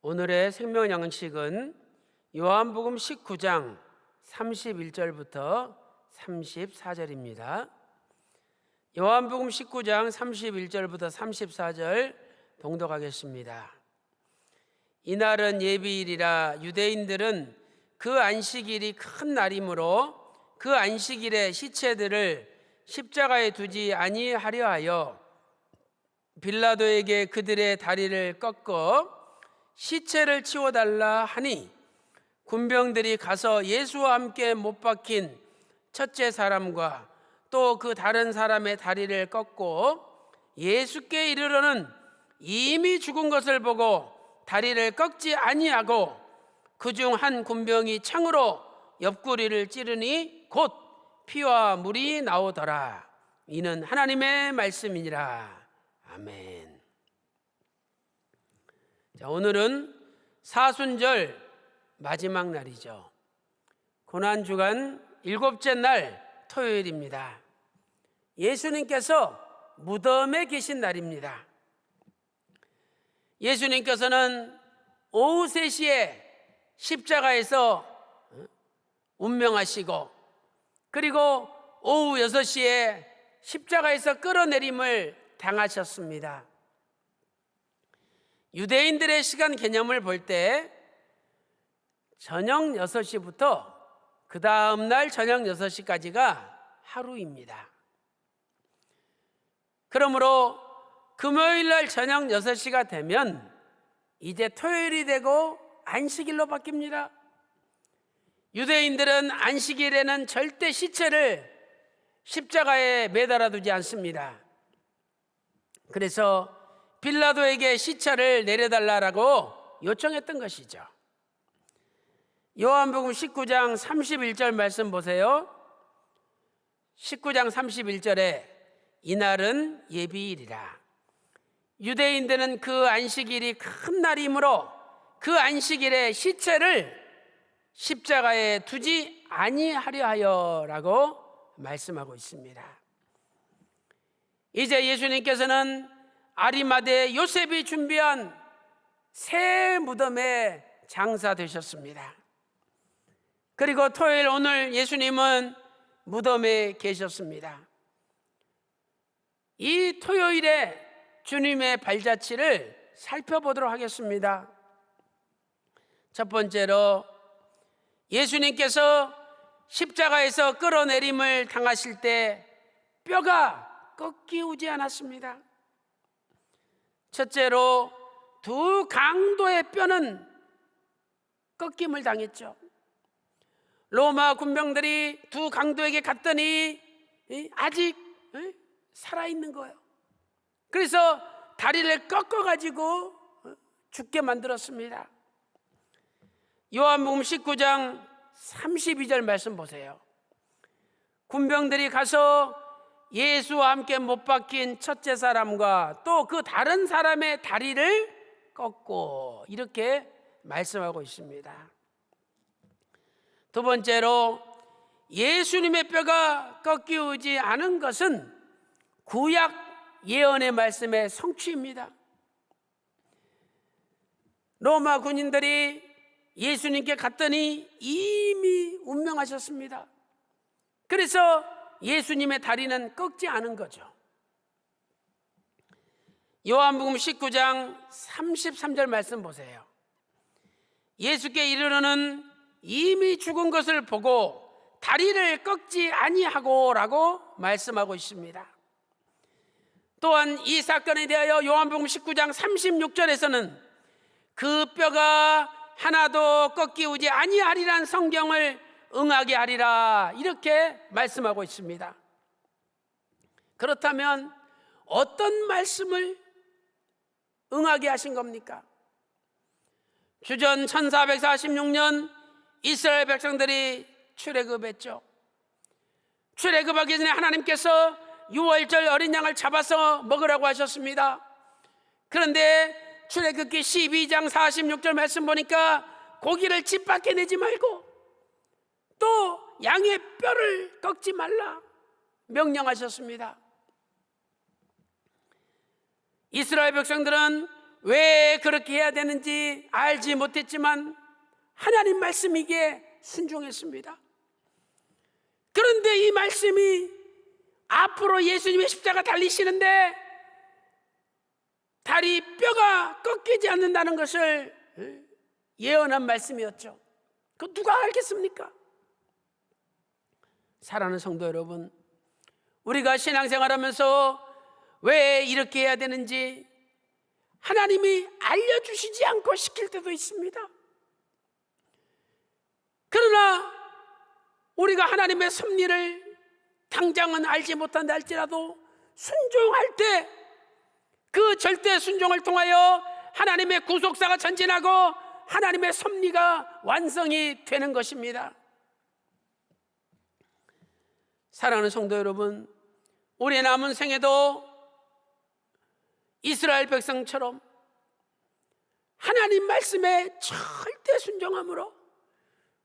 오늘의 생명 양식은 요한복음 19장 31절부터 34절입니다. 요한복음 19장 31절부터 34절 봉독하겠습니다. 이날은 예비일이라 유대인들은 그 안식일이 큰 날이므로 그 안식일에 시체들을 십자가에 두지 아니하려 하여 빌라도에게 그들의 다리를 꺾어 시체를 치워달라 하니 군병들이 가서 예수와 함께 못 박힌 첫째 사람과 또 그 다른 사람의 다리를 꺾고 예수께 이르러는 이미 죽은 것을 보고 다리를 꺾지 아니하고 그중 한 군병이 창으로 옆구리를 찌르니 곧 피와 물이 나오더라. 이는 하나님의 말씀이니라. 아멘. 자, 오늘은 사순절 마지막 날이죠. 고난주간 7째 날 토요일입니다. 예수님께서 무덤에 계신 날입니다. 예수님께서는 오후 3시에 십자가에서 운명하시고 그리고 오후 6시에 십자가에서 끌어내림을 당하셨습니다. 유대인들의 시간 개념을 볼 때 저녁 6시부터 그 다음 날 저녁 6시까지가 하루입니다. 그러므로 금요일 날 저녁 6시가 되면 이제 토요일이 되고 안식일로 바뀝니다. 유대인들은 안식일에는 절대 시체를 십자가에 매달아 두지 않습니다. 그래서 빌라도에게 시체를 내려달라고 요청했던 것이죠. 요한복음 19장 31절 말씀 보세요. 19장 31절에 이날은 예비일이라. 유대인들은 그 안식일이 큰 날이므로 그 안식일에 시체를 십자가에 두지 아니하려 하여라고 말씀하고 있습니다. 이제 예수님께서는 아리마대 요셉이 준비한 새 무덤에 장사되셨습니다. 그리고 토요일 오늘 예수님은 무덤에 계셨습니다. 이 토요일에 주님의 발자취를 살펴보도록 하겠습니다. 첫 번째로 예수님께서 십자가에서 끌어내림을 당하실 때 뼈가 꺾이지 않았습니다. 첫째로 두 강도의 뼈는 꺾임을 당했죠. 로마 군병들이 두 강도에게 갔더니 아직 살아있는 거예요. 그래서 다리를 꺾어가지고 죽게 만들었습니다. 요한복음 19장 32절 말씀 보세요. 군병들이 가서 예수와 함께 못 박힌 첫째 사람과 또 그 다른 사람의 다리를 꺾고 이렇게 말씀하고 있습니다. 두 번째로 예수님의 뼈가 꺾이지 않은 것은 구약 예언의 말씀의 성취입니다. 로마 군인들이 예수님께 갔더니 이미 운명하셨습니다. 그래서 예수님의 다리는 꺾지 않은 거죠. 요한복음 19장 33절 말씀 보세요. 예수께 이르러는 이미 죽은 것을 보고 다리를 꺾지 아니하고라고 말씀하고 있습니다. 또한 이 사건에 대하여 요한복음 19장 36절에서는 그 뼈가 하나도 꺾이지 아니하리란 성경을 응하게 하리라 이렇게 말씀하고 있습니다. 그렇다면 어떤 말씀을 응하게 하신 겁니까? 주전 1446년 이스라엘 백성들이 출애굽했죠. 출애굽하기 전에 하나님께서 유월절 어린 양을 잡아서 먹으라고 하셨습니다. 그런데 출애굽기 12장 46절 말씀 보니까 고기를 집 밖에 내지 말고 또 양의 뼈를 꺾지 말라 명령하셨습니다. 이스라엘 백성들은 왜 그렇게 해야 되는지 알지 못했지만 하나님 말씀이기에 순종했습니다. 그런데 이 말씀이 앞으로 예수님의 십자가 달리시는데 다리 뼈가 꺾이지 않는다는 것을 예언한 말씀이었죠. 그 누가 알겠습니까? 사랑하는 성도 여러분, 우리가 신앙생활하면서 왜 이렇게 해야 되는지 하나님이 알려주시지 않고 시킬 때도 있습니다. 그러나 우리가 하나님의 섭리를 당장은 알지 못한다 할지라도 순종할 때 그 절대 순종을 통하여 하나님의 구속사가 전진하고 하나님의 섭리가 완성이 되는 것입니다. 사랑하는 성도 여러분, 우리의 남은 생에도 이스라엘 백성처럼 하나님 말씀에 절대 순종함으로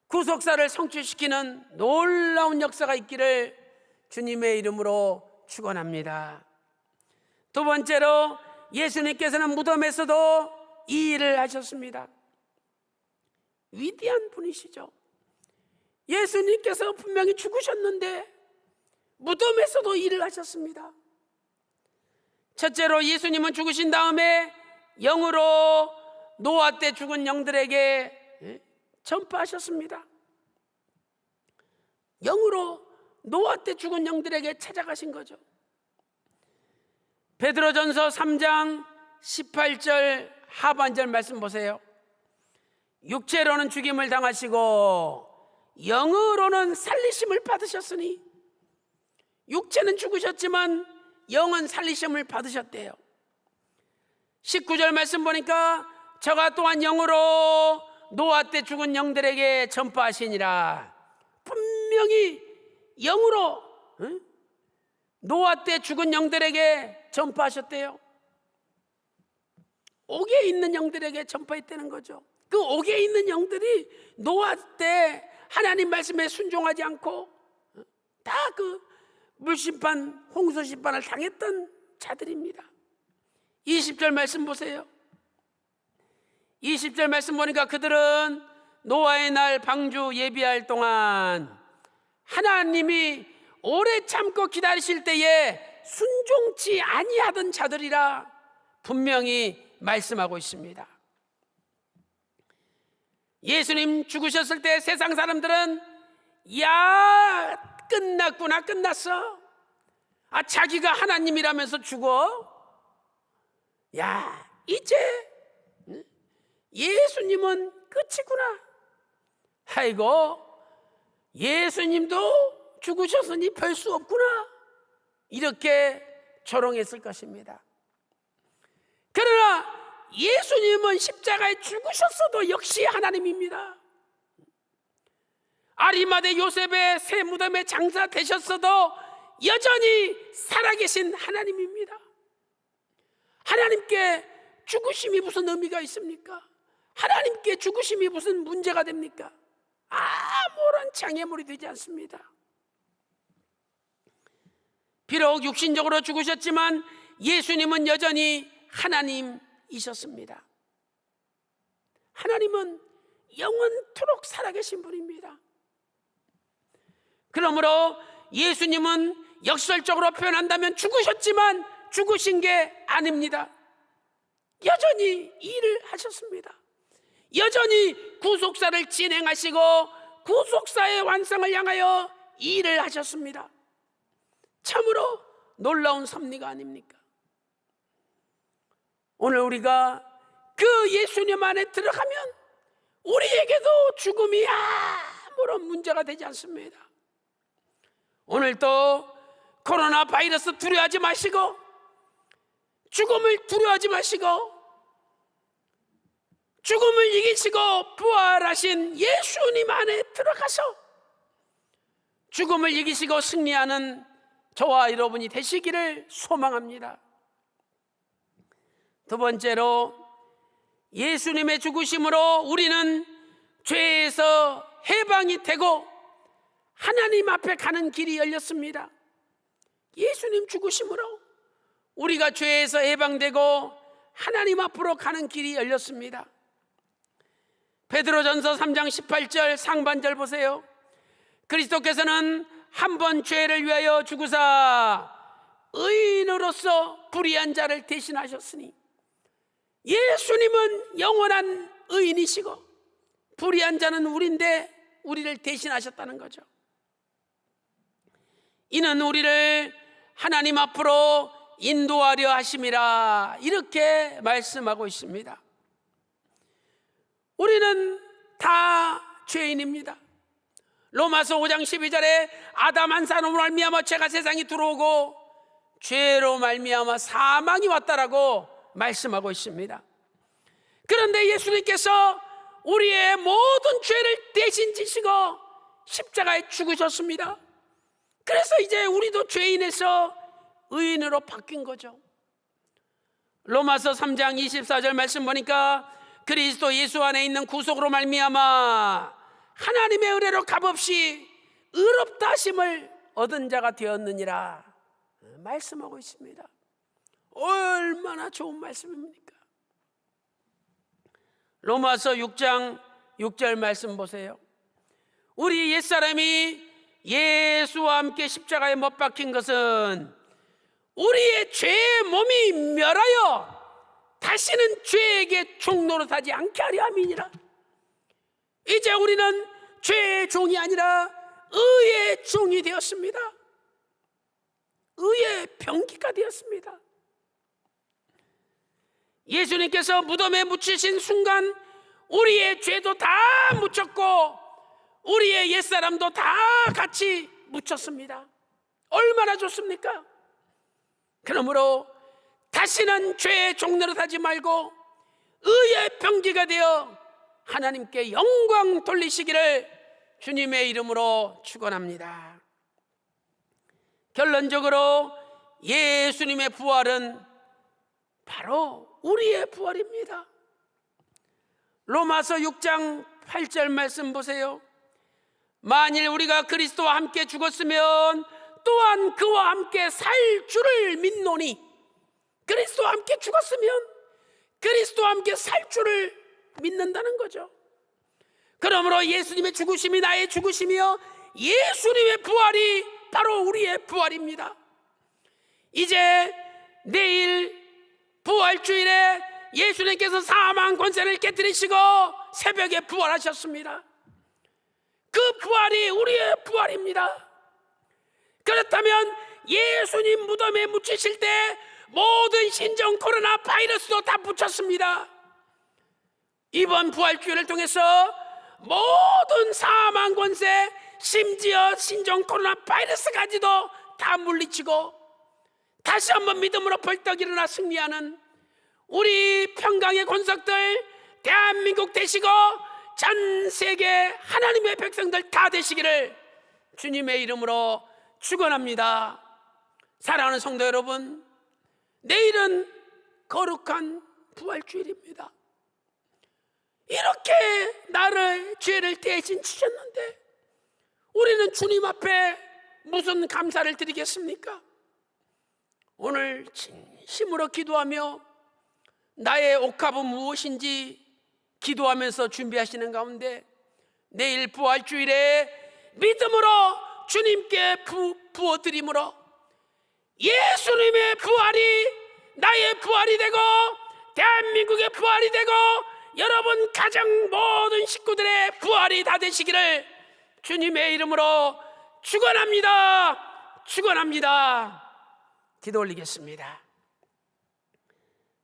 구속사를 성취시키는 놀라운 역사가 있기를 주님의 이름으로 축원합니다. 두 번째로 예수님께서는 무덤에서도 이 일을 하셨습니다. 위대한 분이시죠. 예수님께서 분명히 죽으셨는데 무덤에서도 일을 하셨습니다. 첫째로 예수님은 죽으신 다음에 영으로 노아 때 죽은 영들에게 전파하셨습니다. 영으로 노아 때 죽은 영들에게 찾아가신 거죠. 베드로전서 3장 18절 하반절 말씀 보세요. 육체로는 죽임을 당하시고 영으로는 살리심을 받으셨으니, 육체는 죽으셨지만 영은 살리심을 받으셨대요. 19절 말씀 보니까 저가 또한 영으로 노아 때 죽은 영들에게 전파하시니라. 분명히 영으로 노아 때 죽은 영들에게 전파하셨대요. 옥에 있는 영들에게 전파했다는 거죠. 그 옥에 있는 영들이 노아 때 하나님 말씀에 순종하지 않고 다 그 물심판, 홍수심판을 당했던 자들입니다. 20절 말씀 보세요. 20절 말씀 보니까 그들은 노아의 날 방주 예비할 동안 하나님이 오래 참고 기다리실 때에 순종치 아니하던 자들이라 분명히 말씀하고 있습니다. 예수님 죽으셨을 때 세상 사람들은 야, 끝났구나, 끝났어. 자기가 하나님이라면서 죽어? 야, 이제 예수님은 끝이구나. 아이고, 예수님도 죽으셨으니 별 수 없구나. 이렇게 조롱했을 것입니다. 그러나 예수님은 십자가에 죽으셨어도 역시 하나님입니다. 아리마대 요셉의 새 무덤에 장사되셨어도 여전히 살아계신 하나님입니다. 하나님께 죽으심이 무슨 의미가 있습니까? 하나님께 죽으심이 무슨 문제가 됩니까? 아무런 장애물이 되지 않습니다. 비록 육신적으로 죽으셨지만 예수님은 여전히 하나님이셨습니다. 하나님은 영원토록 살아계신 분입니다. 그러므로 예수님은 역설적으로 표현한다면 죽으셨지만 죽으신 게 아닙니다. 여전히 일을 하셨습니다. 여전히 구속사를 진행하시고 구속사의 완성을 향하여 일을 하셨습니다. 참으로 놀라운 섭리가 아닙니까? 오늘 우리가 그 예수님 안에 들어가면 우리에게도 죽음이 아무런 문제가 되지 않습니다. 오늘도 코로나 바이러스 두려워하지 마시고, 죽음을 두려워하지 마시고, 죽음을 이기시고 부활하신 예수님 안에 들어가서 죽음을 이기시고 승리하는 저와 여러분이 되시기를 소망합니다. 두 번째로, 예수님의 죽으심으로 우리는 죄에서 해방이 되고 하나님 앞에 가는 길이 열렸습니다. 예수님 죽으심으로 우리가 죄에서 해방되고 하나님 앞으로 가는 길이 열렸습니다. 베드로전서 3장 18절 상반절 보세요. 그리스도께서는 한 번 죄를 위하여 죽으사 의인으로서 불의한 자를 대신하셨으니, 예수님은 영원한 의인이시고 불의한 자는 우리인데 우리를 대신하셨다는 거죠. 이는 우리를 하나님 앞으로 인도하려 하심이라, 이렇게 말씀하고 있습니다. 우리는 다 죄인입니다. 로마서 5장 12절에 아담 한 사람으로 말미암아 죄가 세상에 들어오고 죄로 말미암아 사망이 왔다라고 말씀하고 있습니다. 그런데 예수님께서 우리의 모든 죄를 대신 지시고 십자가에 죽으셨습니다. 그래서 이제 우리도 죄인에서 의인으로 바뀐 거죠. 로마서 3장 24절 말씀 보니까 그리스도 예수 안에 있는 구속으로 말미암아 하나님의 은혜로 값없이 의롭다 하심을 얻은 자가 되었느니라 말씀하고 있습니다. 얼마나 좋은 말씀입니까? 로마서 6장 6절 말씀 보세요. 우리 옛사람이 예수와 함께 십자가에 못 박힌 것은 우리의 죄의 몸이 멸하여 다시는 죄에게 종노릇하지 않게 하려 함이니라. 이제 우리는 죄의 종이 아니라 의의 종이 되었습니다. 의의 병기가 되었습니다. 예수님께서 무덤에 묻히신 순간 우리의 죄도 다 묻혔고 우리의 옛사람도 다 같이 묻혔습니다. 얼마나 좋습니까? 그러므로 다시는 죄의 종노릇 하지 말고 의의 병기가 되어 하나님께 영광 돌리시기를 주님의 이름으로 축원합니다. 결론적으로 예수님의 부활은 바로 우리의 부활입니다. 로마서 6장 8절 말씀 보세요. 만일 우리가 그리스도와 함께 죽었으면 또한 그와 함께 살 줄을 믿노니, 그리스도와 함께 죽었으면 그리스도와 함께 살 줄을 믿는다는 거죠. 그러므로 예수님의 죽으심이 나의 죽으심이요 예수님의 부활이 바로 우리의 부활입니다. 이제 내일 부활주일에 예수님께서 사망 권세를 깨뜨리시고 새벽에 부활하셨습니다. 그 부활이 우리의 부활입니다. 그렇다면 예수님 무덤에 묻히실 때 모든 신종 코로나 바이러스도 다 묻혔습니다. 이번 부활주일을 통해서 모든 사망 권세, 심지어 신종 코로나 바이러스까지도 다 물리치고 다시 한번 믿음으로 벌떡 일어나 승리하는 우리 평강의 권속들, 대한민국 되시고 전 세계 하나님의 백성들 다 되시기를 주님의 이름으로 축원합니다. 사랑하는 성도 여러분, 내일은 거룩한 부활주일입니다. 이렇게 나를 죄를 대신 지셨는데 우리는 주님 앞에 무슨 감사를 드리겠습니까? 오늘 진심으로 기도하며 나의 옥합은 무엇인지 기도하면서 준비하시는 가운데 내일 부활주일에 믿음으로 주님께 부어드림으로 예수님의 부활이 나의 부활이 되고 대한민국의 부활이 되고 여러분 가정 모든 식구들의 부활이 다 되시기를 주님의 이름으로 축원합니다. 축원합니다. 기도 올리겠습니다.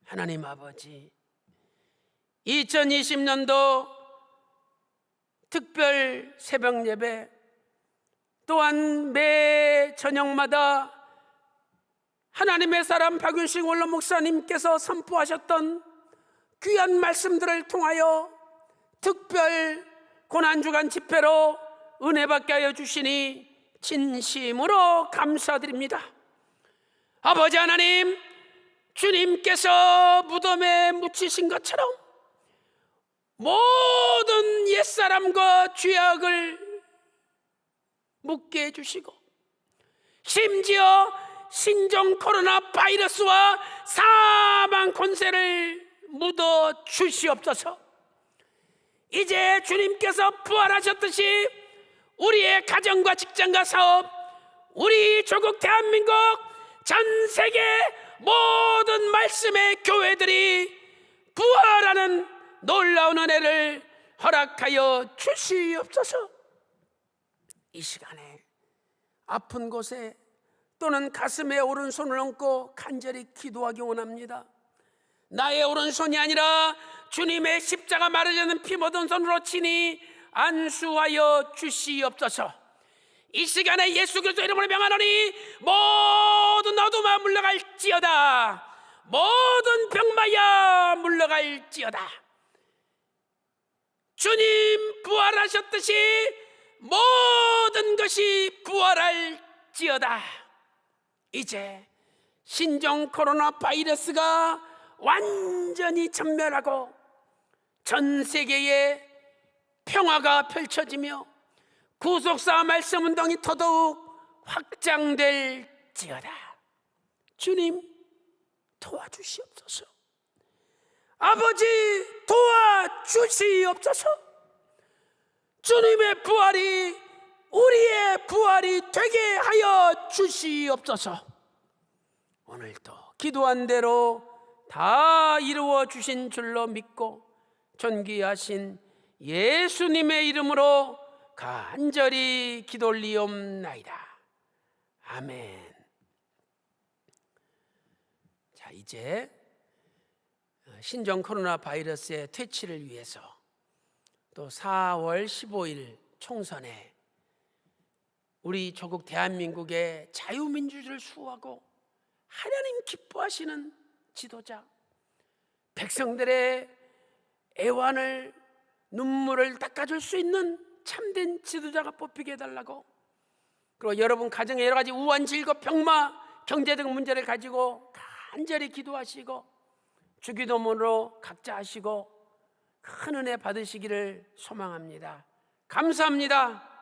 하나님 아버지, 2020년도 특별 새벽 예배 또한 매 저녁마다 하나님의 사람 박윤식 원로 목사님께서 선포하셨던 귀한 말씀들을 통하여 특별 고난주간 집회로 은혜 받게 하여 주시니 진심으로 감사드립니다. 아버지 하나님, 주님께서 무덤에 묻히신 것처럼 모든 옛사람과 죄악을 묻게 해주시고 심지어 신종 코로나 바이러스와 사망 권세를 묻어 주시옵소서. 이제 주님께서 부활하셨듯이 우리의 가정과 직장과 사업, 우리 조국 대한민국, 전 세계 모든 말씀의 교회들이 부활하는 놀라운 은혜를 허락하여 주시옵소서. 이 시간에 아픈 곳에 또는 가슴에 오른손을 얹고 간절히 기도하기 원합니다. 나의 오른손이 아니라 주님의 십자가 마르지 않는 피 묻은 손으로 친히 안수하여 주시옵소서. 이 시간에 예수 그리스도 이름으로 명하노니 모든 어둠아 물러갈지어다. 모든 병마야 물러갈지어다. 주님 부활하셨듯이 모든 것이 부활할지어다. 이제 신종 코로나 바이러스가 완전히 전멸하고 전 세계에 평화가 펼쳐지며 구속사 말씀 운동이 더더욱 확장될지어다. 주님 도와주시옵소서. 아버지 도와주시옵소서. 주님의 부활이 우리의 부활이 되게 하여 주시옵소서. 오늘도 기도한 대로 다 이루어 주신 줄로 믿고 존귀하신 예수님의 이름으로 간절히 기도 올리옵나이다. 아멘. 자, 이제 신종 코로나 바이러스의 퇴치를 위해서 또 4월 15일 총선에 우리 조국 대한민국의 자유민주주의를 수호하고 하나님 기뻐하시는 지도자, 백성들의 애환을 눈물을 닦아줄 수 있는 참된 지도자가 뽑히게 해달라고, 그리고 여러분 가정에 여러 가지 우한, 질겁, 병마, 경제 등 문제를 가지고 간절히 기도하시고 주기도문으로 각자 하시고 큰 은혜 받으시기를 소망합니다. 감사합니다.